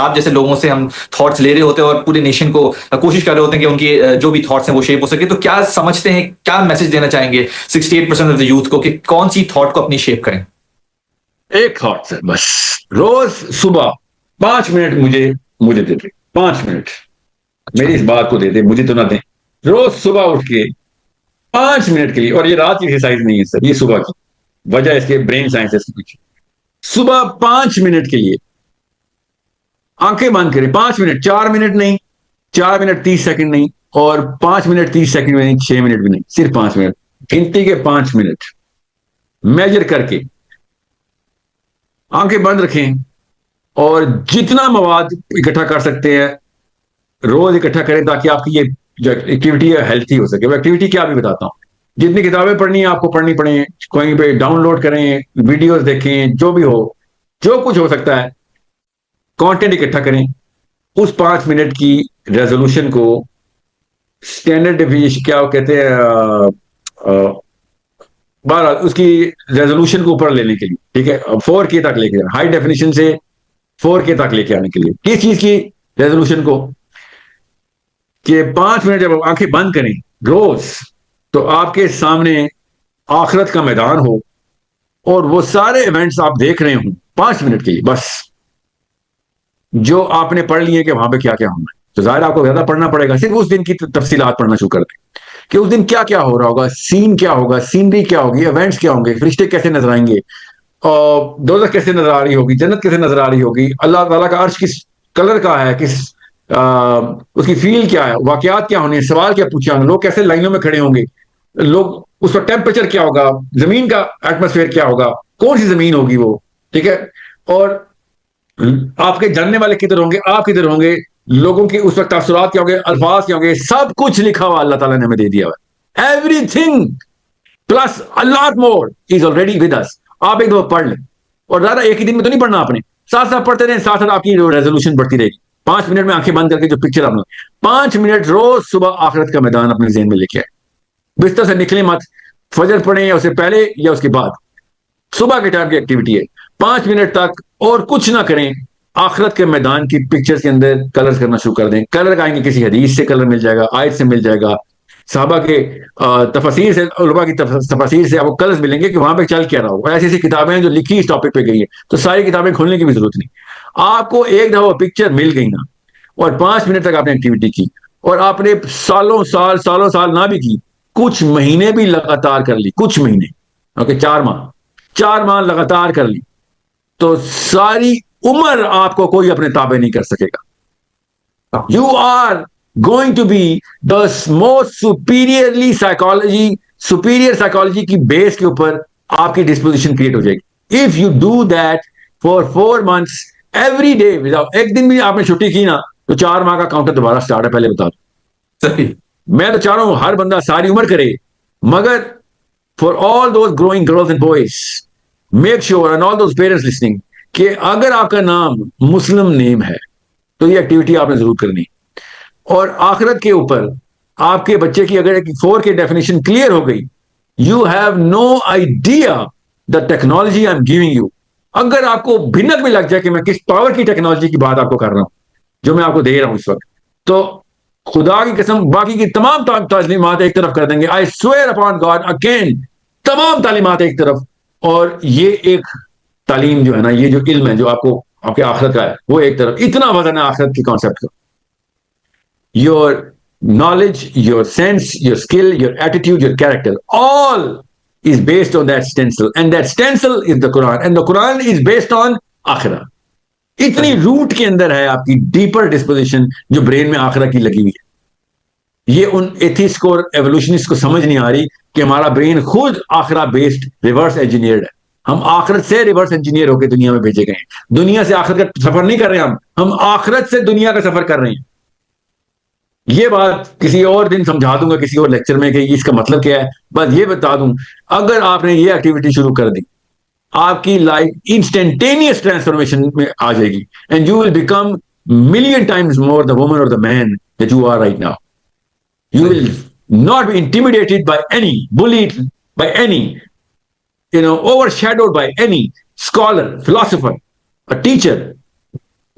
آپ جیسے لوگوں سے ہم تھاٹس لے رہے ہوتے ہیں اور پورے نیشن کو کوشش کر رہے ہوتے ہیں کہ ان کی جو بھی تھاٹس ہیں وہ شیپ ہو سکے, تو کیا سمجھتے ہیں, کیا میسج دینا چاہیں گے 68% آف دا یوتھ کو کہ کون سی تھاٹ کو اپنی شیپ کریں؟ ایک تھاٹ سے بس, روز صبح 5 منٹ مجھے دیتے, 5 منٹ میری اس بات کو دیتے, مجھے تو نہ دیں. روز صبح اٹھ کے 5 منٹ کے لیے, اور یہ رات کی ایکسرسائز نہیں ہے سر, یہ صبح کی وجہ اس کے برین سائنس اس کے پیچھے. صبح 5 منٹ کے لیے آنکھیں بند کریں, 5 منٹ, 4 منٹ نہیں, 4 منٹ 30 سیکنڈ نہیں, اور 5 منٹ 30 سیکنڈ میں نہیں, 6 منٹ بھی نہیں, صرف 5 منٹ, گنتی کے 5 منٹ میجر کر کے آنکھیں بند رکھیں, اور جتنا مواد اکٹھا کر سکتے ہیں روز اکٹھا کریں تاکہ آپ کی یہ جو ایکٹیویٹی ہے ہیلتھی ہو سکے. وہ ایکٹیویٹی کیا بھی بتاتا ہوں, جتنی کتابیں پڑھنی ہیں آپ کو پڑھنی پڑیں, کہیں پہ ڈاؤن لوڈ کریں, ویڈیوز دیکھیں, جو بھی ہو, جو کچھ ہو سکتا ہے کانٹینٹ اکٹھا کریں. اس 5 منٹ کی ریزولوشن کو اسٹینڈرڈ ڈیفینیشن کیا کہتے ہیں, بہرحال اس کی ریزولوشن کو اوپر لینے کے لیے, ٹھیک ہے, 4K تک لے کے, ہائی ڈیفینیشن سے 4K تک لے کے آنے کے لیے. کس چیز کی ریزولوشن کو, کہ 5 منٹ جب آنکھیں بند کریں روز, تو آپ کے سامنے آخرت کا میدان ہو اور وہ سارے ایونٹس آپ دیکھ رہے ہوں 5 منٹ کے لیے بس, جو آپ نے پڑھ لیے کہ وہاں پہ کیا کیا ہونا ہے. تو ظاہر آپ کو زیادہ پڑھنا پڑے گا, صرف اس دن کی تفصیلات پڑھنا شروع کر دیں کہ اس دن کیا کیا ہو رہا ہوگا, سین کیا ہوگا, سینری کیا ہوگی, ایونٹس کیا ہوں گے, فرشتے کیسے نظر آئیں گے, دوزخ کیسے نظر آ رہی ہوگی, جنت کیسے نظر آ رہی ہوگی, اللہ تعالیٰ کا عرش کس کلر کا ہے, کس اس کی فیل کیا ہے, واقعات کیا ہونے ہیں, سوال کیا پوچھا, لوگ کیسے لائنوں میں کھڑے ہوں گے, لوگ اس کا ٹیمپریچر کیا ہوگا, زمین کا ایٹماسفیئر کیا ہوگا, کون سی زمین ہوگی وہ, ٹھیک ہے, اور آپ کے جاننے والے کدھر ہوں گے, آپ کدھر ہوں گے, لوگوں کی اس وقت تاثرات کیا ہوں گے, الفاظ کیا ہوں گے, سب کچھ لکھا ہوا اللہ تعالیٰ نے ہمیں دے دیا ہوا. Everything plus lot more is already with us. آپ ایک دفعہ پڑھ لیں, اور زیادہ ایک ہی دن میں تو نہیں پڑھنا, آپ نے ساتھ ساتھ پڑھتے رہیں, ساتھ ساتھ آپ کی ریزولوشن بڑھتی رہے گی. 5 منٹ میں آنکھیں بند کر کے جو پکچر آپ نے 5 منٹ روز صبح آخرت کا میدان اپنے ذہن میں لے کے آئے. بستر سے نکلیں مت, فجر پڑھیں یا اسے پہلے یا اس کے بعد, صبح کے ٹائم کی ایکٹیویٹی ہے 5 منٹ تک, اور کچھ نہ کریں, آخرت کے میدان کی پکچرز کے اندر کلر کرنا شروع کر دیں. کلر آئیں گے, کسی حدیث سے کلر مل جائے گا, آیت سے مل جائے گا, صحابہ کے تفاسیر سے, علماء کی تفاسیر سے آپ کو کلرز ملیں گے کہ وہاں پہ چل کیا رہا ہو. ایسی ایسی کتابیں ہیں جو لکھی اس ٹاپک پہ گئی ہیں, تو ساری کتابیں کھولنے کی بھی ضرورت نہیں. آپ کو ایک دفعہ پکچر مل گئی نا, اور 5 منٹ تک آپ نے ایکٹیویٹی کی, اور آپ نے سالوں سال نہ بھی کی, کچھ مہینے بھی لگاتار کر لی, کچھ مہینے, اوکے, 4 ماہ لگاتار کر لی, تو ساری عمر آپ کو کوئی اپنے تابع نہیں کر سکے گا. You are going to be the most superior psychology کی بیس کے اوپر آپ کی ڈسپوزیشن کریٹ ہو جائے گی. If you do that for 4 months every day, ایک دن بھی آپ نے چھٹی کی نا, تو 4 ماہ کا کاؤنٹر دوبارہ سٹارٹ ہے. پہلے بتا دوں, میں تو چاہ رہا ہوں ہر بندہ ساری عمر کرے, مگر for all those growing girls and boys, make sure, and all those parents listening, کہ اگر آپ کا نام مسلم نیم ہے تو یہ ایکٹیویٹی آپ نے ضرور کرنی. اور آخرت کے اوپر آپ کے بچے کی اگر 4K ڈیفینیشن کلیئر ہو گئی, you have no idea the technology I am giving you. اگر آپ کو بھنک میں لگ جائے کہ میں کس پاور کی ٹیکنالوجی کی بات آپ کو کر رہا ہوں, جو میں آپ کو دے رہا ہوں اس وقت, تو خدا کی قسم باقی کی تمام تعلیمات ایک طرف کر دیں گے. I swear upon God, again تمام تعلیمات ایک طرف, اور یہ ایک تعلیم جو ہے نا, یہ جو علم ہے جو آپ کو آپ کے آخرت کا ہے, وہ ایک طرف. اتنا وزن ہے آخرت کی کانسیپٹ کا. Your knowledge, your sense, your skill, your attitude, your character, all is based on that stencil, and that stencil is the Quran, and the Quran is based on آخرہ. اتنی روٹ کے اندر ہے آپ کی ڈیپر ڈسپوزیشن جو brain میں آخرہ کی لگی ہوئی ہے. یہ ان ایتھیسٹ کو اور ایوولوشنسٹ کو سمجھ نہیں آ رہی کہ ہمارا برین خود آخرہ بیسڈ ریورس انجینئرڈ ہے. ہم آخرت سے ریورس انجینئر ہو کے دنیا میں بھیجے گئے ہیں. دنیا سے آخرت کا سفر نہیں کر رہے ہم آخرت سے دنیا کا سفر کر رہے ہیں. یہ بات کسی اور دن سمجھا دوں گا کسی اور لیکچر میں کہ اس کا مطلب کیا ہے. بس یہ بتا دوں, اگر آپ نے یہ ایکٹیویٹی شروع کر دی, آپ کی لائف انسٹنٹینیس ٹرانسفارمیشن میں آ جائے گی, and you will become million times more the woman or the man that you are right now. You will not be intimidated by any, bullied by any, overshadowed by any scholar, philosopher, a teacher,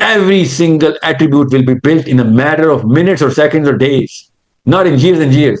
every single attribute will be built in a matter of minutes or seconds or days, not in years and years.